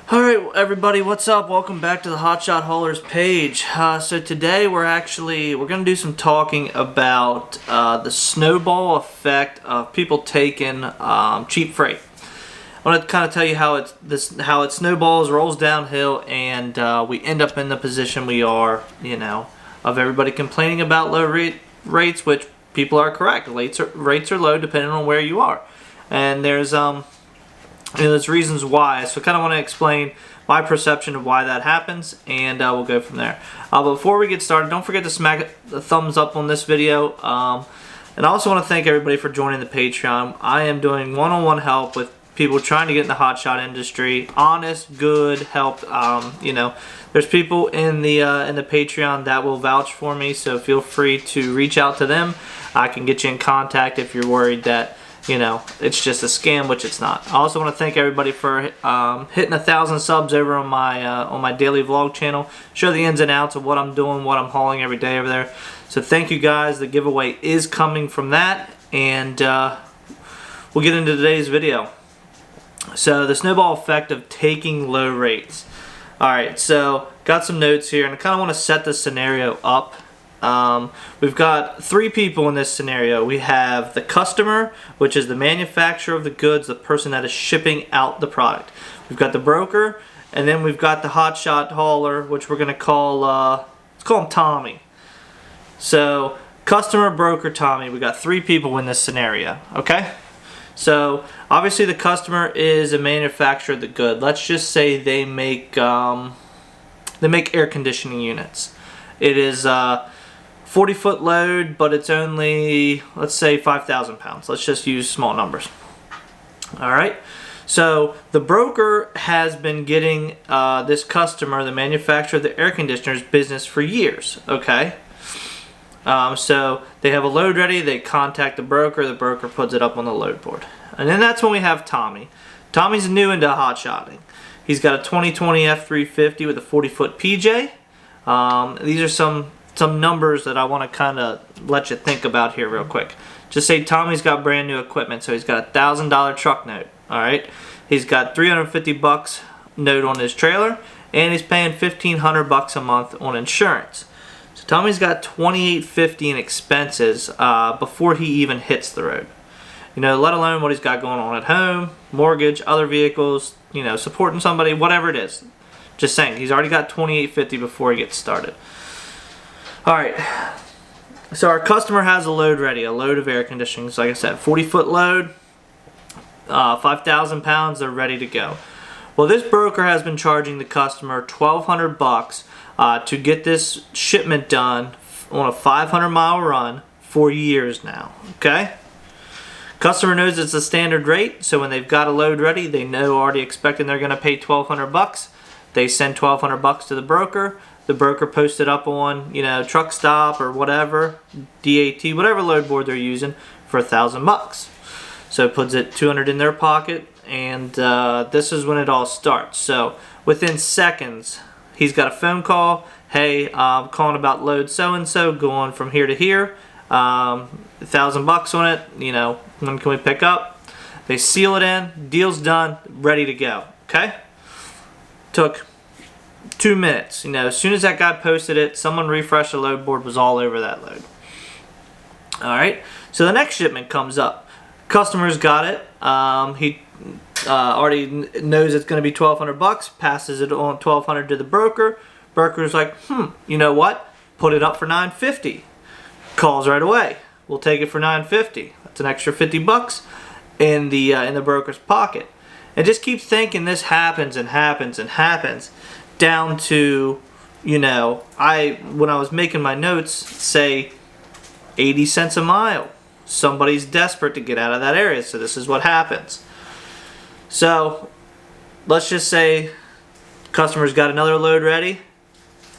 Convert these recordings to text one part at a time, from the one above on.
Alright everybody, what's up? Welcome back to the Hotshot Haulers page. So today we're going to do some talking about the snowball effect of people taking cheap freight. I want to kind of tell you how it snowballs, rolls downhill, and we end up in the position we are, of everybody complaining about low rates, which people are correct. Rates are low depending on where you are. And there's reasons why, so I kind of want to explain my perception of why that happens, and we'll go from there. But before we get started, don't forget to smack the thumbs up on this video, and I also want to thank everybody for joining the Patreon. I am doing one-on-one help with people trying to get in the hotshot industry. Honest, good help. There's people in the Patreon that will vouch for me, so feel free to reach out to them. I can get you in contact if you're worried that it's just a scam, which it's not. I also want to thank everybody for hitting 1,000 subs over on my daily vlog channel. Show the ins and outs of what I'm doing, what I'm hauling every day over there. So thank you guys. The giveaway is coming from that, and we'll get into today's video. So the snowball effect of taking low rates. Alright, so got some notes here, and I kind of want to set the scenario up. We've got three people in this scenario. We have the customer, which is the manufacturer of the goods, the person that is shipping out the product. We've got the broker, and then we've got the hotshot hauler, which we're going to call, let's call him Tommy. So, customer, broker, Tommy. We got three people in this scenario, okay? So, obviously the customer is a manufacturer of the good. Let's just say they make air conditioning units. It is 40-foot load, but it's only, let's say, 5,000 pounds. Let's just use small numbers. Alright, so the broker has been getting this customer, the manufacturer of the air conditioners, business for years. Okay, so they have a load ready, they contact the broker puts it up on the load board. And then that's when we have Tommy. Tommy's new into hotshotting. He's got a 2020 F350 with a 40-foot PJ. These are some numbers that I want to kind of let you think about here real quick. Just say Tommy's got brand new equipment, so he's got a $1,000 truck note. All right, he's got $350 note on his trailer, and he's paying $1,500 a month on insurance. So Tommy's got $2,850 in expenses before he even hits the road. Let alone what he's got going on at home, mortgage, other vehicles, supporting somebody, whatever it is. Just saying, he's already got $2,850 before he gets started. Alright, so our customer has a load ready, a load of air conditioning. So like I said, 40-foot load, 5,000 pounds, they're ready to go. Well, this broker has been charging the customer $1,200 to get this shipment done on a 500-mile run for years now, okay? Customer knows it's a standard rate, so when they've got a load ready, they know already expecting they're going to pay $1,200. They send $1,200 to the broker. The broker posts it up on, Truck Stop or whatever, DAT, whatever load board they're using, for $1,000. So it puts it $200 in their pocket, and this is when it all starts. So within seconds, he's got a phone call. Hey, I'm calling about load so-and-so, going from here to here. $1,000 on it. When can we pick up? They seal it in. Deal's done. Ready to go. Okay. Took 2 minutes. As soon as that guy posted it, someone refreshed the load board, was all over that load. Alright, so the next shipment comes up. Customer's got it. He already knows it's going to be $1,200, passes it on $1,200 to the broker. Broker's like, you know what? Put it up for $950. Calls right away. We'll take it for $950. That's an extra $50 in the broker's pocket. And just keep thinking this happens and happens and happens. Down to, when I was making my notes, say 80 cents a mile. Somebody's desperate to get out of that area, so this is what happens. So let's just say customer's got another load ready,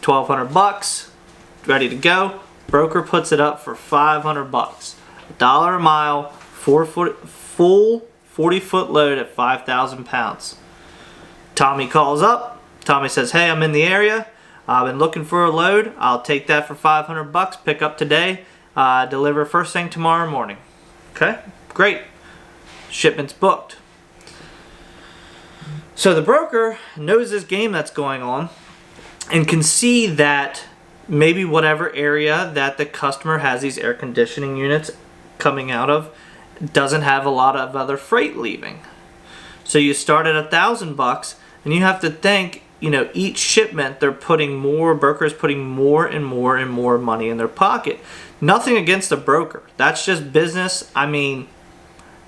$1,200, ready to go. Broker puts it up for $500, $1 a mile, full 40-foot load at 5,000 pounds. Tommy calls up. Tommy says, hey, I'm in the area. I've been looking for a load. I'll take that for $500. Pick up today. Deliver first thing tomorrow morning. Okay, great. Shipment's booked. So the broker knows this game that's going on and can see that maybe whatever area that the customer has these air conditioning units coming out of doesn't have a lot of other freight leaving. So you start at $1,000 and you have to think, you know, each shipment they're putting more, brokers putting more and more and more money in their pocket. Nothing against the broker. That's just business. I mean,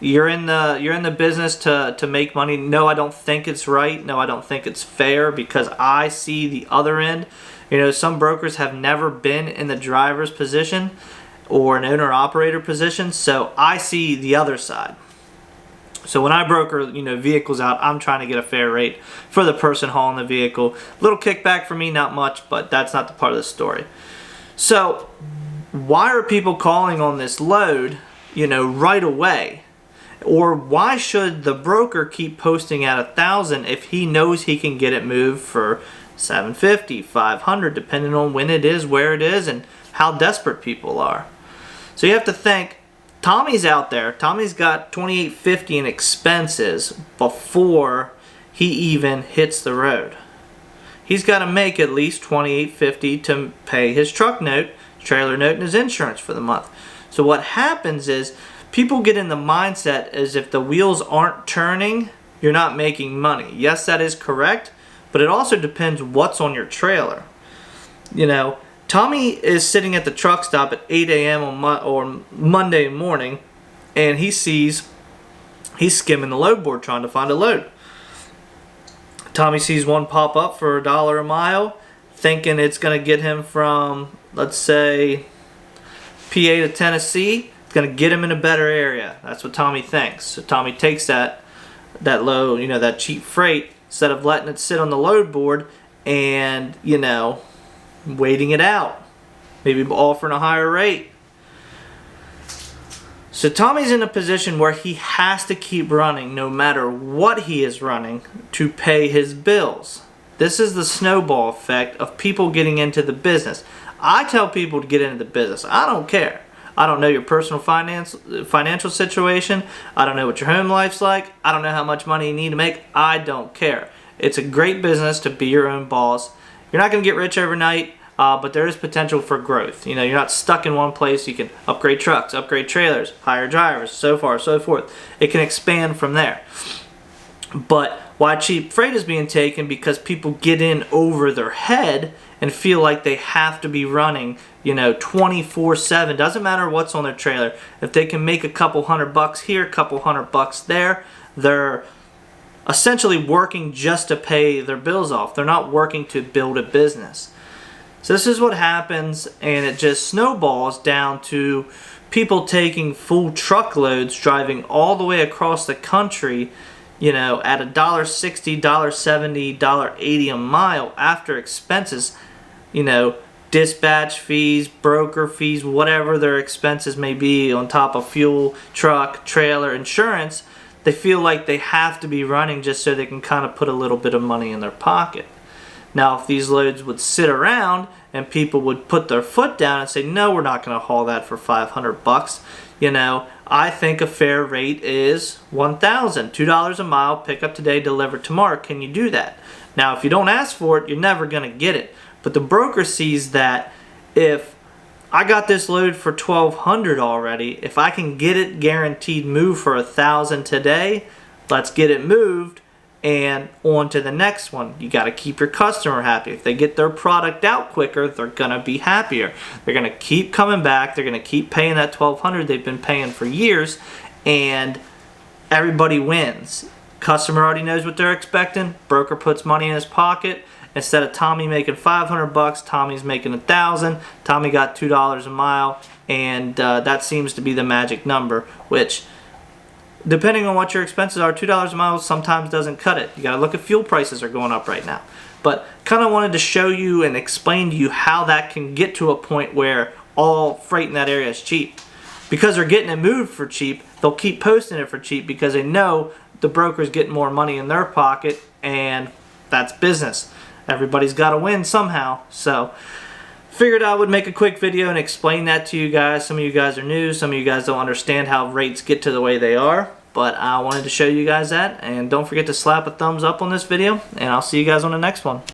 you're in the business to make money. No, I don't think it's right. No, I don't think it's fair, because I see the other end. You know, some brokers have never been in the driver's position or an owner-operator position, so I see the other side. So when I broker, you know, vehicles out, I'm trying to get a fair rate for the person hauling the vehicle. Little kickback for me, not much, but that's not the part of the story. So why are people calling on this load, you know, right away? Or why should the broker keep posting at 1,000 if he knows he can get it moved for $750, $500, depending on when it is, where it is, and how desperate people are? So you have to think, Tommy's out there. Tommy's got $2,850 in expenses before he even hits the road. He's got to make at least $2,850 to pay his truck note, trailer note, and his insurance for the month. So what happens is people get in the mindset as if the wheels aren't turning, you're not making money. Yes, that is correct, but it also depends what's on your trailer. You know, Tommy is sitting at the truck stop at 8 a.m. on Monday morning, and he's skimming the load board trying to find a load. Tommy sees one pop up for $1 a mile, thinking it's going to get him from, let's say, PA to Tennessee. It's going to get him in a better area. That's what Tommy thinks. So Tommy takes that low, you know, that cheap freight, instead of letting it sit on the load board and, you know, waiting it out, maybe offering a higher rate. So Tommy's in a position where he has to keep running no matter what he is running to pay his bills. This is the snowball effect of people getting into the business. I tell people to get into the business. I don't care. I don't know your personal financial situation. I don't know what your home life's like. I don't know how much money you need to make. I don't care. It's a great business to be your own boss. You're not going to get rich overnight, but there is potential for growth. You know, you're not stuck in one place. You can upgrade trucks, upgrade trailers, hire drivers, so far, so forth. It can expand from there. But why cheap freight is being taken, because people get in over their head and feel like they have to be running, you know, 24/7. Doesn't matter what's on their trailer. If they can make a couple $100 here, a couple $100 there, they're essentially working just to pay their bills off. They're not working to build a business. So this is what happens, and it just snowballs down to people taking full truckloads, driving all the way across the country, you know, at $1.60, $1.70, $1.80 a mile after expenses, you know, dispatch fees, broker fees, whatever their expenses may be on top of fuel, truck, trailer, insurance. They feel like they have to be running just so they can kind of put a little bit of money in their pocket. Now, if these loads would sit around and people would put their foot down and say, no, we're not going to haul that for $500, you know, I think a fair rate is $1,000, $2 a mile, pick up today, deliver tomorrow. Can you do that? Now, if you don't ask for it, you're never going to get it. But the broker sees that if I got this load for $1,200 already, if I can get it guaranteed moved for $1,000 today, let's get it moved and on to the next one. You got to keep your customer happy. If they get their product out quicker, they're going to be happier. They're going to keep coming back. They're going to keep paying that $1,200 they've been paying for years, and everybody wins. Customer already knows what they're expecting. Broker puts money in his pocket. Instead of Tommy making $500, Tommy's making $1,000. Tommy got $2 a mile, and that seems to be the magic number, which, depending on what your expenses are, $2 a mile sometimes doesn't cut it. You got to look at fuel prices are going up right now. But kind of wanted to show you and explain to you how that can get to a point where all freight in that area is cheap. Because they're getting it moved for cheap, they'll keep posting it for cheap because they know the broker's getting more money in their pocket, and that's business. Everybody's got to win somehow. So figured I would make a quick video and explain that to you guys. Some of you guys are new. Some of you guys don't understand how rates get to the way they are. But I wanted to show you guys that, and don't forget to slap a thumbs up on this video, and I'll see you guys on the next one.